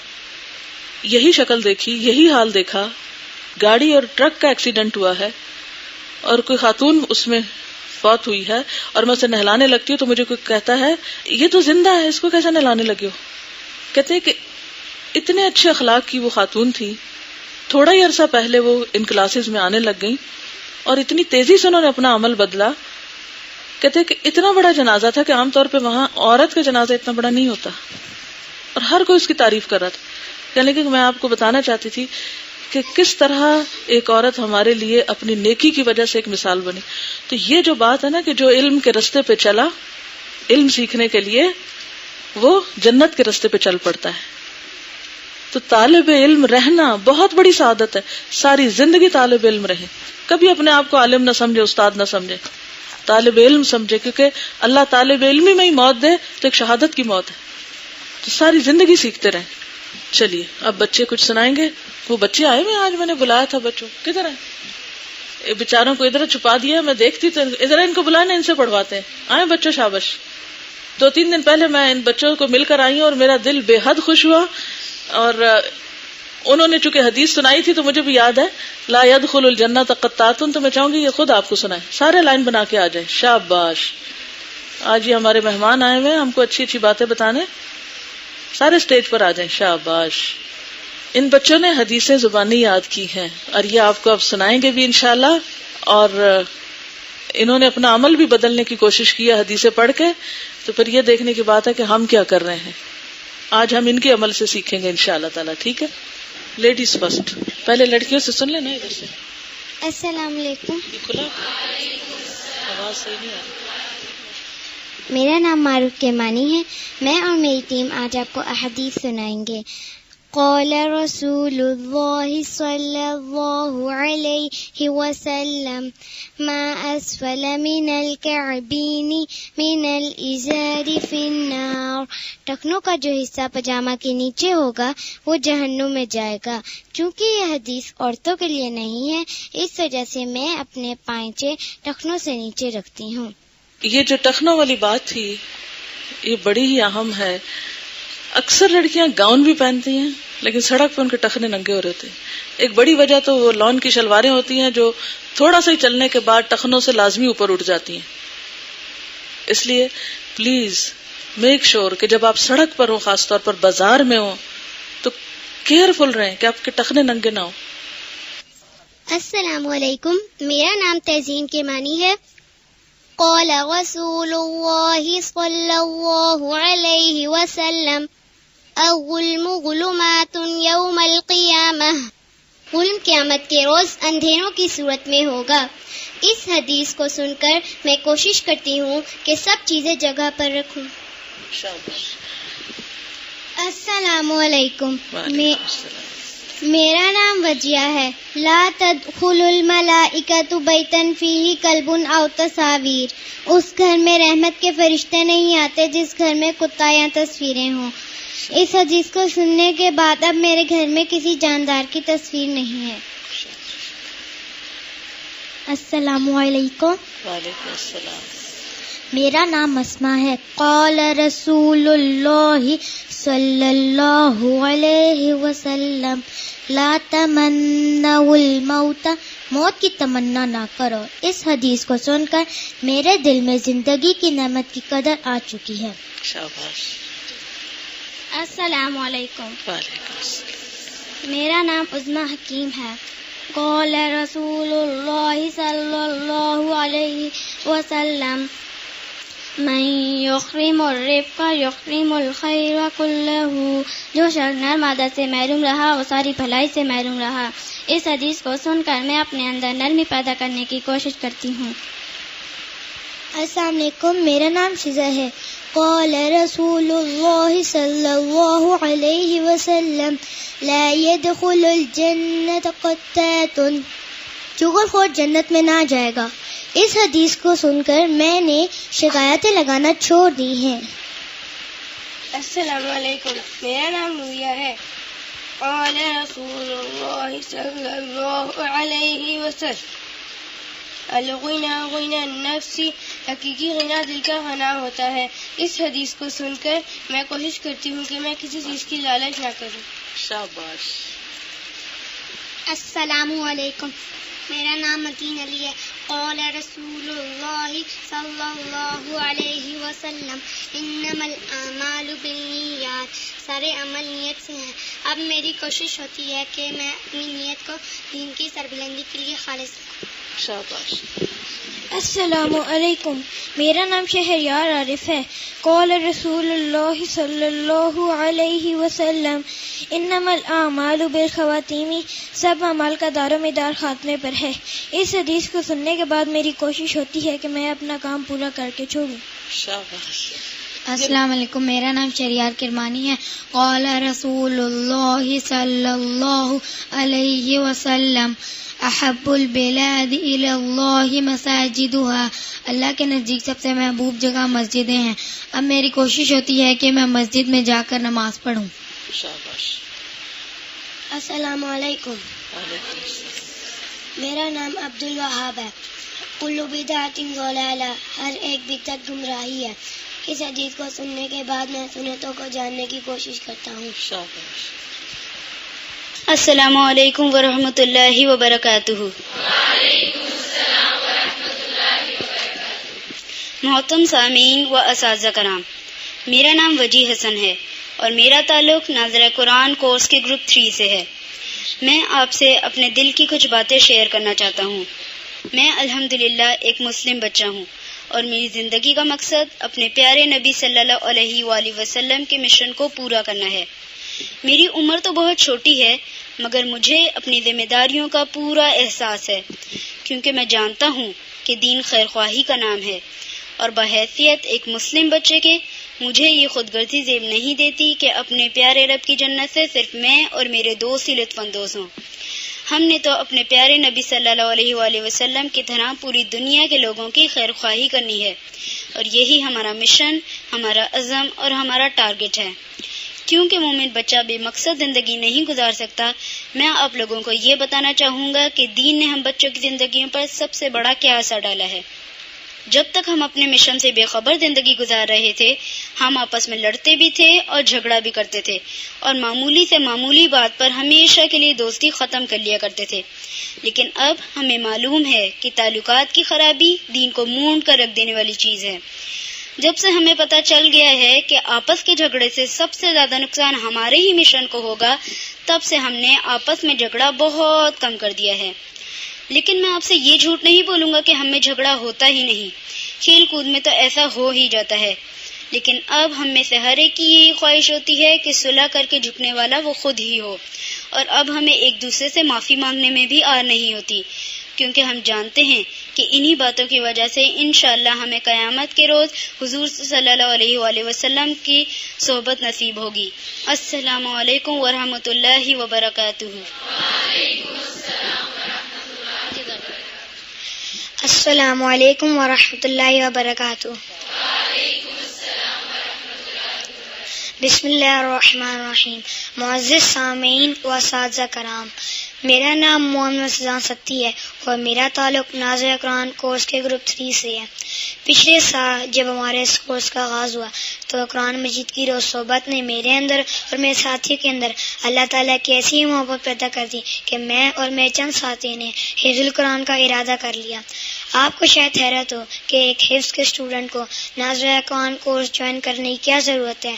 یہی شکل دیکھی, یہی حال دیکھا, گاڑی اور ٹرک کا ایکسیڈنٹ ہوا ہے اور کوئی خاتون اس میں فوت ہوئی ہے, اور میں اسے نہلانے لگتی ہوں تو مجھے کوئی کہتا ہے یہ تو زندہ ہے, اس کو کیسے نہلانے لگے ہو. کہتے ہیں کہ اتنے اچھے اخلاق کی وہ خاتون تھی, تھوڑا ہی عرصہ پہلے وہ ان کلاسز میں آنے لگ گئی اور اتنی تیزی سے انہوں نے اپنا عمل بدلا. کہتے ہیں کہ اتنا بڑا جنازہ تھا کہ عام طور پہ وہاں عورت کا جنازہ اتنا بڑا نہیں ہوتا, اور ہر کوئی اس کی تعریف کر رہا تھا. یعنی کہ میں آپ کو بتانا چاہتی تھی کہ کس طرح ایک عورت ہمارے لیے اپنی نیکی کی وجہ سے ایک مثال بنی. تو یہ جو بات ہے نا کہ جو علم کے راستے پہ چلا علم سیکھنے کے لیے, وہ جنت کے راستے پہ چل پڑتا ہے. تو طالب علم رہنا بہت بڑی سعادت ہے. ساری زندگی طالب علم رہے, کبھی اپنے آپ کو عالم نہ سمجھے, استاد نہ سمجھے, طالب علم سمجھے, کیونکہ اللہ طالب علم میں ہی موت دے تو ایک شہادت کی موت ہے. تو ساری زندگی سیکھتے رہیں. چلیے اب بچے کچھ سنائیں گے. وہ بچے آئے ہوئے, آج میں نے بلایا تھا بچوں, کدھر ہیں بیچاروں کو, ادھر چھپا دیا, میں دیکھتی تو ادھر ان کو بلانا, ان سے پڑھواتے ہیں. آئے بچوں, شابش. 2-3 دن پہلے میں ان بچوں کو مل کر آئی ہوں اور میرا دل بے حد خوش ہوا, اور انہوں نے چونکہ حدیث سنائی تھی تو مجھے بھی یاد ہے, لا يدخل الجنۃ قطاۃ, تو میں چاہوں گی یہ خود آپ کو سنائیں, سارے لائن بنا کے آ جائیں. شاباش. آج یہ ہمارے مہمان آئے ہوئے ہم کو اچھی اچھی باتیں بتانے, سارے اسٹیج پر آ جائیں. شاباش. ان بچوں نے حدیثیں زبانی یاد کی ہیں اور یہ آپ کو اب سنائیں گے بھی انشاءاللہ, اور انہوں نے اپنا عمل بھی بدلنے کی کوشش کی ہے حدیثیں پڑھ کے. تو پھر یہ دیکھنے کی بات ہے کہ ہم کیا کر رہے ہیں. آج ہم ان کے عمل سے سیکھیں گے انشاءاللہ تعالیٰ. ٹھیک ہے, لیڈیز فرسٹ. پہلے لڑکیوں سے سن لینا ادھر سے. السلام علیکم. کھلا آواز صحیح نہیں آ رہی. میرا نام معروف کیمانی ہے. میں اور میری ٹیم آج آپ کو احادیث سنائیں گے. قال رسول اللہ صلی اللہ علیہ وسلم ما اسفل من الكعبین من الازار فی النار. ٹخنوں کا جو حصہ پجامہ کے نیچے ہوگا وہ جہنم میں جائے گا. چونکہ یہ حدیث عورتوں کے لیے نہیں ہے اس وجہ سے میں اپنے پائچے ٹخنوں سے نیچے رکھتی ہوں. یہ جو ٹخنوں والی بات تھی یہ بڑی ہی اہم ہے. اکثر لڑکیاں گاؤن بھی پہنتی ہیں لیکن سڑک پہ ان کے ٹخنے ننگے ہو رہے ہوتے ہیں. ایک بڑی وجہ تو وہ لون کی شلواریں ہوتی ہیں جو تھوڑا سا ہی چلنے کے بعد ٹخنوں سے لازمی اوپر اٹھ جاتی ہیں. اس لیے پلیز میک شور کہ جب آپ سڑک پر ہوں, خاص طور پر بازار میں ہوں, تو کیئرفل رہیں کہ آپ کے ٹخنے ننگے نہ ہوں. السلام علیکم. میرا نام تہذین کیمانی ہے. قال رسول اللہ صلی اللہ علیہ وسلم الظلم ظلمات یوم القیامہ. ظلم قیامت کے روز اندھیروں کی صورت میں ہوگا. اس حدیث کو سن کر میں کوشش کرتی ہوں کہ سب چیزیں جگہ پر رکھوں. السلام علیکم. میرا نام وجیہ ہے. لا تدخل الملائکۃ بیتا فیہ کلب او تصاویر. اس گھر میں رحمت کے فرشتے نہیں آتے جس گھر میں کتا یا تصویریں ہوں. اس حدیث کو سننے کے بعد اب میرے گھر میں کسی جاندار کی تصویر نہیں ہے. السلام علیکم. وعلیکم السلام. میرا نام اسما ہے. قال رسول اللہ صلی اللہ علیہ وسلم لا تمنوا الموت، موت کی تمنا نہ کرو. اس حدیث کو سن کر میرے دل میں زندگی کی نعمت کی قدر آ چکی ہے. شاباش. السلام علیکم. وعلیکم السلام. میرا نام عظمی حکیم ہے. قال رسول اللہ صلی اللہ علیہ وسلم من یحرم الرفق یحرم الخیر کلہ، جو شخص نرم عادت سے محروم رہا وہ ساری بھلائی سے محروم رہا. اس حدیث کو سن کر میں اپنے اندر نرمی پیدا کرنے کی کوشش کرتی ہوں. السلام علیکم. میرا نام شزا ہے. قال رسول اللہ صلی اللہ علیہ وسلم لا يدخل الجنت قطات، چغل خور جنت میں نہ جائے گا. اس حدیث کو سن کر میں نے شکایتیں لگانا چھوڑ دی ہیں. السلام علیکم. میرا نام نوریہ ہے. قال رسول اللہ صلی اللہ علیہ وسلم الغنى غنى النفس، حقیقی غنا دل کا غنا ہوتا ہے. اس حدیث کو سن کر میں کوشش کرتی ہوں کہ میں کسی چیز کی لالچ نہ کروں. شاباش. السلام علیکم. میرا نام متین علی ہے. قال رسول اللہ صلی اللہ علیہ وسلم انما الاعمال بالنیات، سارے عمل نیت سے ہیں. اب میری کوشش ہوتی ہے کہ میں اپنی نیت کو دین کی سربلندی کے لیے خالص رکھوں. شاباش. السلام علیکم. میرا نام شہریار عارف ہے. قال رسول اللہ صلی اللہ علیہ وسلم انما الاعمال بالخواتیم، سب اعمال کا دار و مدار خاتمے پر ہے. اس حدیث کو سننے کے بعد میری کوشش ہوتی ہے کہ میں اپنا کام پورا کر کے چھوڑوں. شاباش. السلام علیکم. میرا نام شہریار کرمانی ہے. قال رسول اللہ صلی اللہ علیہ وسلم احب البلاد الی اللہ مساجدها، اللہ کے نزدیک سب سے محبوب جگہ مسجدیں ہیں. اب میری کوشش ہوتی ہے کہ میں مسجد میں جا کر نماز پڑھوں. شاباش. السلام علیکم. وعلیکم السلام. میرا نام عبد الوہاب ہے. کل بدعۃ ضلالہ، ہر ایک بدعت گمراہی ہے. اس حدیث کو سننے کے بعد میں سنتوں کو جاننے کی کوشش کرتا ہوں. شاباش. السلام علیکم ورحمۃ اللہ وبرکاتہ. محترم سامعین و اساتذہ کرام، میرا نام وجی حسن ہے اور میرا تعلق ناظرہ قرآن کورس کے گروپ 3 سے ہے. میں آپ سے اپنے دل کی کچھ باتیں شیئر کرنا چاہتا ہوں. میں الحمدللہ ایک مسلم بچہ ہوں اور میری زندگی کا مقصد اپنے پیارے نبی صلی اللہ علیہ وآلہ وسلم کے مشن کو پورا کرنا ہے. میری عمر تو بہت چھوٹی ہے مگر مجھے اپنی ذمہ داریوں کا پورا احساس ہے، کیونکہ میں جانتا ہوں کہ دین خیر خواہی کا نام ہے اور بحیثیت ایک مسلم بچے کے مجھے یہ خود غرضی زیب نہیں دیتی کہ اپنے پیارے رب کی جنت سے صرف میں اور میرے دوست ہی لطف اندوز ہوں. ہم نے تو اپنے پیارے نبی صلی اللہ علیہ وآلہ وسلم کی طرح پوری دنیا کے لوگوں کی خیر خواہی کرنی ہے اور یہی ہمارا مشن، ہمارا عزم اور ہمارا ٹارگٹ ہے. کیونکہ مومن بچہ بے مقصد زندگی نہیں گزار سکتا، میں آپ لوگوں کو یہ بتانا چاہوں گا کہ دین نے ہم بچوں کی زندگیوں پر سب سے بڑا کیا اثر ڈالا ہے. جب تک ہم اپنے مشن سے بے خبر زندگی گزار رہے تھے، ہم آپس میں لڑتے بھی تھے اور جھگڑا بھی کرتے تھے اور معمولی سے معمولی بات پر ہمیشہ کے لیے دوستی ختم کر لیا کرتے تھے. لیکن اب ہمیں معلوم ہے کہ تعلقات کی خرابی دین کو مونڈ کر رکھ دینے والی چیز ہے. جب سے ہمیں پتہ چل گیا ہے کہ آپس کے جھگڑے سے سب سے زیادہ نقصان ہمارے ہی مشن کو ہوگا، تب سے ہم نے آپس میں جھگڑا بہت کم کر دیا ہے. لیکن میں آپ سے یہ جھوٹ نہیں بولوں گا کہ ہم میں جھگڑا ہوتا ہی نہیں. کھیل کود میں تو ایسا ہو ہی جاتا ہے، لیکن اب ہم میں سے ہر ایک کی یہی خواہش ہوتی ہے کہ صلح کر کے جھکنے والا وہ خود ہی ہو. اور اب ہمیں ایک دوسرے سے معافی مانگنے میں بھی آر نہیں ہوتی، کیونکہ ہم جانتے ہیں کہ انہی باتوں کی وجہ سے انشاءاللہ ہمیں قیامت کے روز حضور صلی اللہ علیہ وآلہ وسلم کی صحبت نصیب ہوگی. السلام علیکم ورحمۃ اللہ وبرکاتہ. السلام علیکم ورحمۃ اللہ وبرکاتہ. بسم اللہ الرحمن الرحیم. معزز سامعین و اساتذہ کرام، میرا نام محمد سجان ستی ہے اور میرا تعلق ناظر قرآن کورس کے گروپ 3 سے ہے. پچھلے سال جب ہمارے اس کورس کا آغاز ہوا تو قرآن مجید کی روز صحبت نے میرے اندر اور میرے ساتھیوں کے اندر اللہ تعالیٰ کی ایسی محبت پیدا کر دی کہ میں اور میرے چند ساتھی نے حفظ القرآن کا ارادہ کر لیا. آپ کو شاید حیرت ہو کہ ایک حفظ کے اسٹوڈنٹ کو ناظرہ قرآن کورس جوائن کرنے کی کیا ضرورت ہے.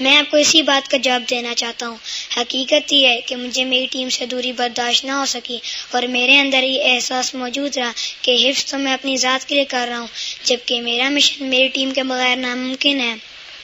میں آپ کو اسی بات کا جواب دینا چاہتا ہوں. حقیقت یہ ہے کہ مجھے میری ٹیم سے دوری برداشت نہ ہو سکی اور میرے اندر یہ احساس موجود رہا کہ حفظ تو میں اپنی ذات کے لیے کر رہا ہوں جبکہ میرا مشن میری ٹیم کے بغیر ناممکن ہے.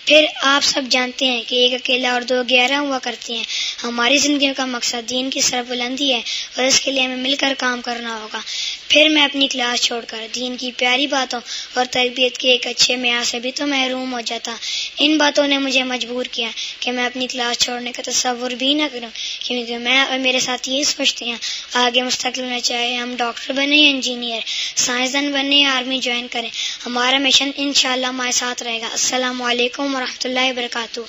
پھر آپ سب جانتے ہیں کہ ایک اکیلا اور 2 11 ہوا کرتی ہیں. ہماری زندگیوں کا مقصد دین کی سربلندی ہے اور اس کے لیے ہمیں مل کر کام کرنا ہوگا. پھر میں اپنی کلاس چھوڑ کر دین کی پیاری باتوں اور تربیت کے ایک اچھے معیار سے بھی تو محروم ہو جاتا. ان باتوں نے مجھے مجبور کیا کہ میں اپنی کلاس چھوڑنے کا تصور بھی نہ کروں کیونکہ میں اور میرے ساتھ یہ سوچتے ہیں آگے مستقبل میں چاہے ہم ڈاکٹر بنے یا انجینئر، سائنسدان بنے یا آرمی جوائن کریں، ہمارا مشن انشاءاللہ ہمارے ساتھ رہے گا. السلام علیکم ورحمۃ اللہ وبرکاتہ.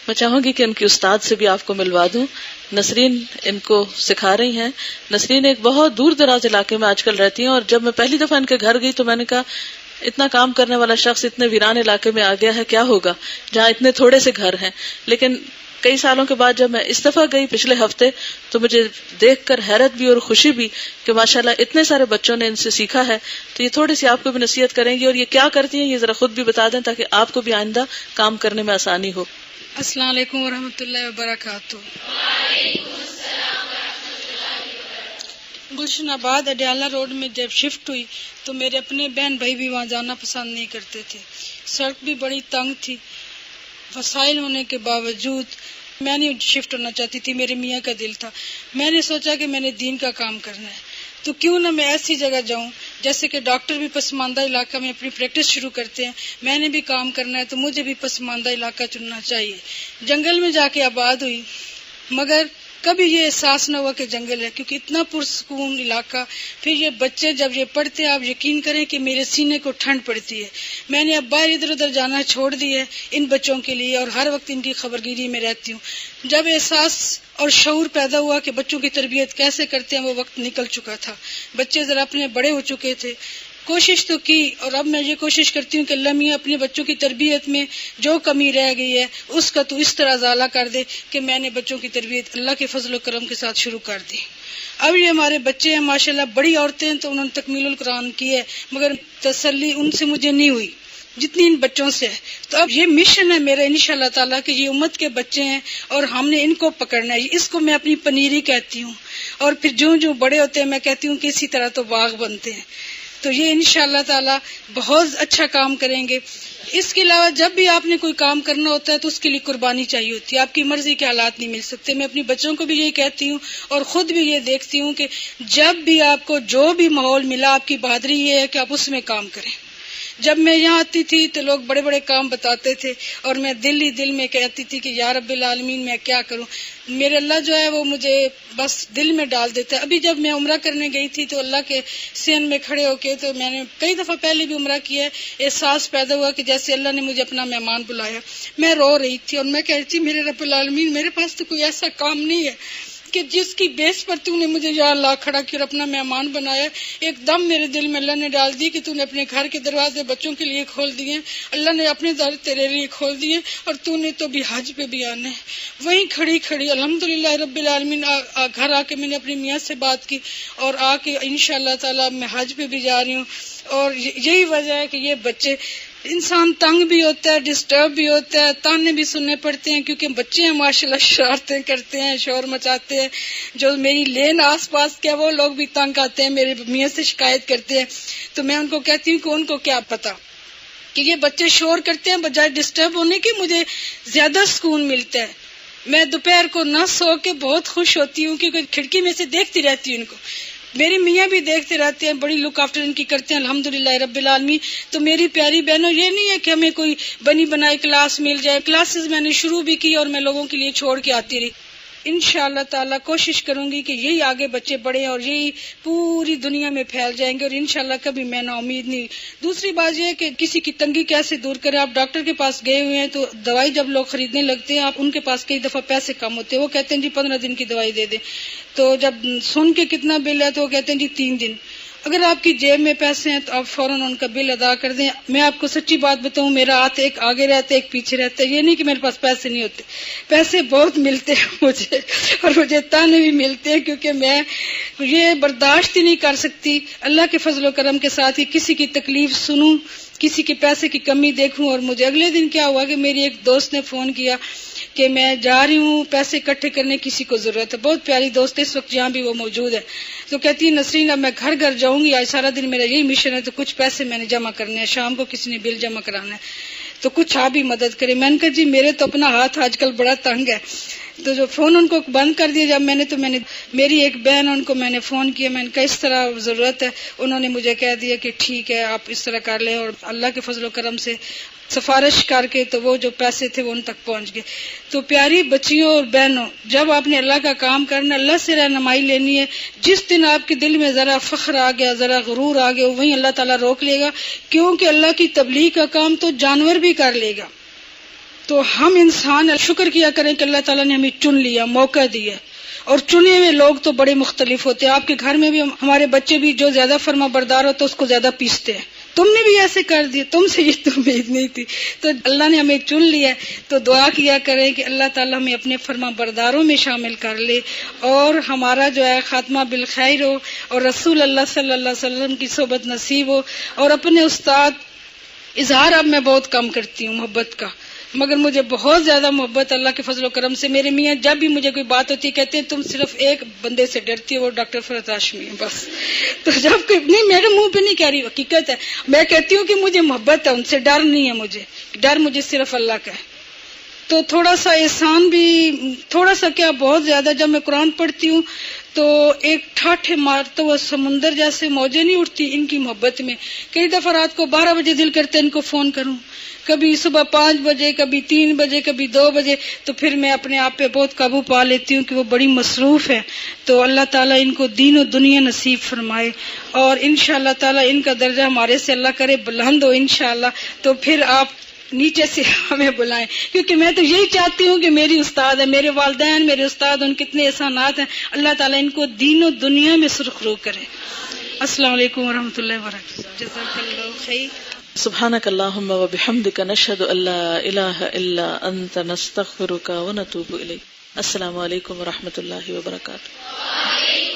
میں چاہوں گی کہ ان کی استاد سے بھی آپ کو ملوا دوں. نسرین ان کو سکھا رہی ہیں. نسرین ایک بہت دور دراز علاقے میں آج کل رہتی ہیں اور جب میں پہلی دفعہ ان کے گھر گئی تو میں نے کہا اتنا کام کرنے والا شخص اتنے ویران علاقے میں آ گیا ہے، کیا ہوگا جہاں اتنے تھوڑے سے گھر ہیں. لیکن کئی سالوں کے بعد جب میں اس دفعہ گئی پچھلے ہفتے تو مجھے دیکھ کر حیرت بھی اور خوشی بھی کہ ماشاءاللہ اتنے سارے بچوں نے ان سے سیکھا ہے. تو یہ تھوڑی سی آپ کو بھی نصیحت کریں گی اور یہ کیا کرتی ہیں یہ ذرا خود بھی بتا دیں تاکہ آپ کو بھی آئندہ کام کرنے میں آسانی ہو. السلام علیکم ورحمۃ اللہ وبرکاتہ. گلشن آباد اڈیالہ روڈ میں جب شفٹ ہوئی تو میرے اپنے بہن بھائی بھی وہاں جانا پسند نہیں کرتے تھے. سڑک بھی بڑی تنگ تھی. وسائل ہونے کے باوجود میں نہیں شفٹ ہونا چاہتی تھی. میرے میاں کا دل تھا. میں نے سوچا کہ میں نے دین کا کام کرنا ہے تو کیوں نہ میں ایسی جگہ جاؤں جیسے کہ ڈاکٹر بھی پسماندہ علاقہ میں اپنی پریکٹس شروع کرتے ہیں. میں نے بھی کام کرنا ہے تو مجھے بھی پسماندہ علاقہ چننا چاہیے. جنگل میں جا کے آباد ہوئی مگر کبھی یہ احساس نہ ہوا کہ جنگل ہے کیونکہ اتنا پرسکون علاقہ. پھر یہ بچے جب یہ پڑھتے ہیں آپ یقین کریں کہ میرے سینے کو ٹھنڈ پڑتی ہے. میں نے اب باہر ادھر ادھر جانا چھوڑ دی ہے ان بچوں کے لیے اور ہر وقت ان کی خبرگیری میں رہتی ہوں. جب احساس اور شعور پیدا ہوا کہ بچوں کی تربیت کیسے کرتے ہیں وہ وقت نکل چکا تھا. بچے ذرا اپنے بڑے ہو چکے تھے. کوشش تو کی اور اب میں یہ کوشش کرتی ہوں کہ اللہ میاں اپنے بچوں کی تربیت میں جو کمی رہ گئی ہے اس کا تو اس طرح ازالہ کر دے کہ میں نے بچوں کی تربیت اللہ کے فضل و کرم کے ساتھ شروع کر دی. اب یہ ہمارے بچے ہیں ماشاءاللہ بڑی عورتیں ہیں تو انہوں نے تکمیل القرآن کی ہے مگر تسلی ان سے مجھے نہیں ہوئی جتنی ان بچوں سے ہے. تو اب یہ مشن ہے میرا انشاءاللہ تعالیٰ کہ یہ امت کے بچے ہیں اور ہم نے ان کو پکڑنا ہے. اس کو میں اپنی پنیری کہتی ہوں اور پھر جو بڑے ہوتے ہیں میں کہتی ہوں کہ اسی طرح تو باغ بنتے ہیں. تو یہ انشاءاللہ تعالیٰ بہت اچھا کام کریں گے. اس کے علاوہ جب بھی آپ نے کوئی کام کرنا ہوتا ہے تو اس کے لیے قربانی چاہیے ہوتی ہے. آپ کی مرضی کے حالات نہیں مل سکتے. میں اپنی بچوں کو بھی یہی کہتی ہوں اور خود بھی یہ دیکھتی ہوں کہ جب بھی آپ کو جو بھی ماحول ملا آپ کی بہادری یہ ہے کہ آپ اس میں کام کریں. جب میں یہاں آتی تھی تو لوگ بڑے بڑے کام بتاتے تھے اور میں دل ہی دل میں کہتی تھی کہ یا رب العالمین میں کیا کروں. میرے اللہ جو ہے وہ مجھے بس دل میں ڈال دیتا ہے. ابھی جب میں عمرہ کرنے گئی تھی تو اللہ کے سین میں کھڑے ہو کے تو میں نے کئی دفعہ پہلے بھی عمرہ کیا ہے. احساس پیدا ہوا کہ جیسے اللہ نے مجھے اپنا مہمان بلایا. میں رو رہی تھی اور میں کہہ رہی تھی میرے رب العالمین میرے پاس تو کوئی ایسا کام نہیں ہے کہ جس کی بیس پر تو نے مجھے یا اللہ کھڑا کیا اور اپنا مہمان بنایا. ایک دم میرے دل میں اللہ نے ڈال دی کہ تو نے اپنے گھر کے دروازے بچوں کے لیے کھول دیے. اللہ نے اپنے در تیرے لیے کھول دیے اور تو نے تو بھی حج پہ بھی آنا ہے. وہیں کھڑی کھڑی الحمدللہ رب العالمین گھر آ کے میں نے اپنی میاں سے بات کی اور آ کے انشاءاللہ تعالی میں حج پہ بھی جا رہی ہوں. اور یہی وجہ ہے کہ یہ بچے انسان تنگ بھی ہوتا ہے ڈسٹرب بھی ہوتا ہے تانے بھی سننے پڑتے ہیں کیونکہ بچے ہیں ماشاءاللہ شرارتیں کرتے ہیں شور مچاتے ہیں. جو میری لین آس پاس کے وہ لوگ بھی تنگ آتے ہیں میرے میاں سے شکایت کرتے ہیں. تو میں ان کو کہتی ہوں کہ ان کو کیا پتا کہ یہ بچے شور کرتے ہیں بجائے ڈسٹرب ہونے کے مجھے زیادہ سکون ملتا ہے. میں دوپہر کو نہ سو کے بہت خوش ہوتی ہوں کیونکہ کھڑکی میں سے دیکھتی رہتی ہوں ان کو. میری میاں بھی دیکھتے رہتے ہیں بڑی لک آفٹر ان کی کرتے ہیں الحمدللہ رب العالمین. تو میری پیاری بہنوں یہ نہیں ہے کہ ہمیں کوئی بنی بنائی کلاس مل جائے. کلاسز میں نے شروع بھی کی اور میں لوگوں کے لیے چھوڑ کے آتی رہی. انشاءاللہ تعالیٰ کوشش کروں گی کہ یہی آگے بچے بڑھیں اور یہی پوری دنیا میں پھیل جائیں گے اور انشاءاللہ کبھی میں نا امید نہیں. دوسری بات یہ ہے کہ کسی کی تنگی کیسے دور کریں. آپ ڈاکٹر کے پاس گئے ہوئے ہیں تو دوائی جب لوگ خریدنے لگتے ہیں آپ ان کے پاس کئی دفعہ پیسے کم ہوتے ہیں. وہ کہتے ہیں جی 15 دن کی دوائی دے دیں. تو جب سن کے کتنا بل ہے تو وہ کہتے ہیں جی 3 دن. اگر آپ کی جیب میں پیسے ہیں تو آپ فوراً ان کا بل ادا کر دیں. میں آپ کو سچی بات بتاؤں، میرا ہاتھ ایک آگے رہتا ہے ایک پیچھے رہتا ہے. یہ نہیں کہ میرے پاس پیسے نہیں ہوتے، پیسے بہت ملتے ہیں مجھے، اور مجھے تانے بھی ملتے ہیں، کیونکہ میں یہ برداشت ہی نہیں کر سکتی اللہ کے فضل و کرم کے ساتھ ہی کسی کی تکلیف سنوں، کسی کے پیسے کی کمی دیکھوں. اور مجھے اگلے دن کیا ہوا کہ میری ایک دوست نے فون کیا کہ میں جا رہی ہوں پیسے اکٹھے کرنے، کسی کو ضرورت ہے. بہت پیاری دوست ہے، اس وقت جہاں بھی وہ موجود ہے. تو کہتی ہے نسرین اب میں گھر گھر جاؤں گی، آج سارا دن میرا یہی مشن ہے، تو کچھ پیسے میں نے جمع کرنے ہیں، شام کو کسی نے بل جمع کرانا ہے، تو کچھ آپ بھی مدد کریں. میں نے کہا جی میرے تو اپنا ہاتھ آج کل بڑا تنگ ہے. تو جو فون ان کو بند کر دیا جب میں نے میری ایک بہن ان کو میں نے فون کیا، میں نے کہا اس طرح ضرورت ہے. انہوں نے مجھے کہہ دیا کہ ٹھیک ہے آپ اس طرح کر لیں، اور اللہ کے فضل و کرم سے سفارش کر کے تو وہ جو پیسے تھے وہ ان تک پہنچ گئے. تو پیاری بچیوں اور بہنوں، جب آپ نے اللہ کا کام کرنا، اللہ سے رہنمائی لینی ہے. جس دن آپ کے دل میں ذرا فخر آ گیا، ذرا غرور آ گیا، وہیں اللہ تعالیٰ روک لے گا، کیونکہ اللہ کی تبلیغ کا کام تو جانور بھی کر لے گا. تو ہم انسان شکر کیا کریں کہ اللہ تعالیٰ نے ہمیں چن لیا، موقع دیا. اور چنے ہوئے لوگ تو بڑے مختلف ہوتے ہیں. آپ کے گھر میں بھی ہمارے بچے بھی جو زیادہ فرما بردار ہوتا ہے اس کو زیادہ پیستے ہیں. تم نے بھی ایسے کر دیا، تم سے یہ تو امید نہیں تھی. تو اللہ نے ہمیں چن لیا، تو دعا کیا کریں کہ اللہ تعالیٰ ہمیں اپنے فرما برداروں میں شامل کر لے، اور ہمارا جو ہے خاتمہ بالخیر ہو، اور رسول اللہ صلی اللہ علیہ وسلم کی صحبت نصیب ہو. اور اپنے استاد اظہار اب میں بہت کم کرتی ہوں محبت کا، مگر مجھے بہت زیادہ محبت اللہ کے فضل و کرم سے. میرے میاں جب بھی مجھے کوئی بات ہوتی ہے کہتے ہیں تم صرف ایک بندے سے ڈرتی ہو، وہ ڈاکٹر فرحت ہاشمی ہے بس. تو جب کوئی نہیں، میرے منہ پہ نہیں کہہ رہی، حقیقت ہے، میں کہتی ہوں کہ مجھے محبت ہے ان سے، ڈر نہیں ہے مجھے، ڈر مجھے صرف اللہ کا ہے. تو تھوڑا سا احسان بھی، تھوڑا سا کیا بہت زیادہ، جب میں قرآن پڑھتی ہوں تو ایک ٹھاٹھے مارتا ہوا سمندر جیسے موجیں نہیں اٹھتی ان کی محبت میں. کئی دفعہ رات کو 12 بجے دل کرتے ان کو فون کروں، کبھی صبح 5 بجے، کبھی 3 بجے، کبھی 2 بجے. تو پھر میں اپنے آپ پہ بہت قابو پا لیتی ہوں کہ وہ بڑی مصروف ہے. تو اللہ تعالیٰ ان کو دین و دنیا نصیب فرمائے، اور انشاءاللہ تعالیٰ ان کا درجہ ہمارے سے اللہ کرے بلند ہو انشاءاللہ. تو پھر آپ نیچے سے ہمیں بلائیں، کیونکہ میں تو یہی چاہتی ہوں کہ میری استاد ہے، میرے والدین میرے استاد، ان کتنے احسانات ہیں، اللہ تعالیٰ ان کو دین و دنیا میں سرخرو کرے. السلام علیکم ورحمۃ اللہ وبرکاتہ. جزاک اللہ خیر. سبحانک اللہم و بحمدک، نشہد ان لا الہ الا انت، نستغفرک و نتوب الیک. السلام علیکم ورحمۃ اللہ وبرکاتہ.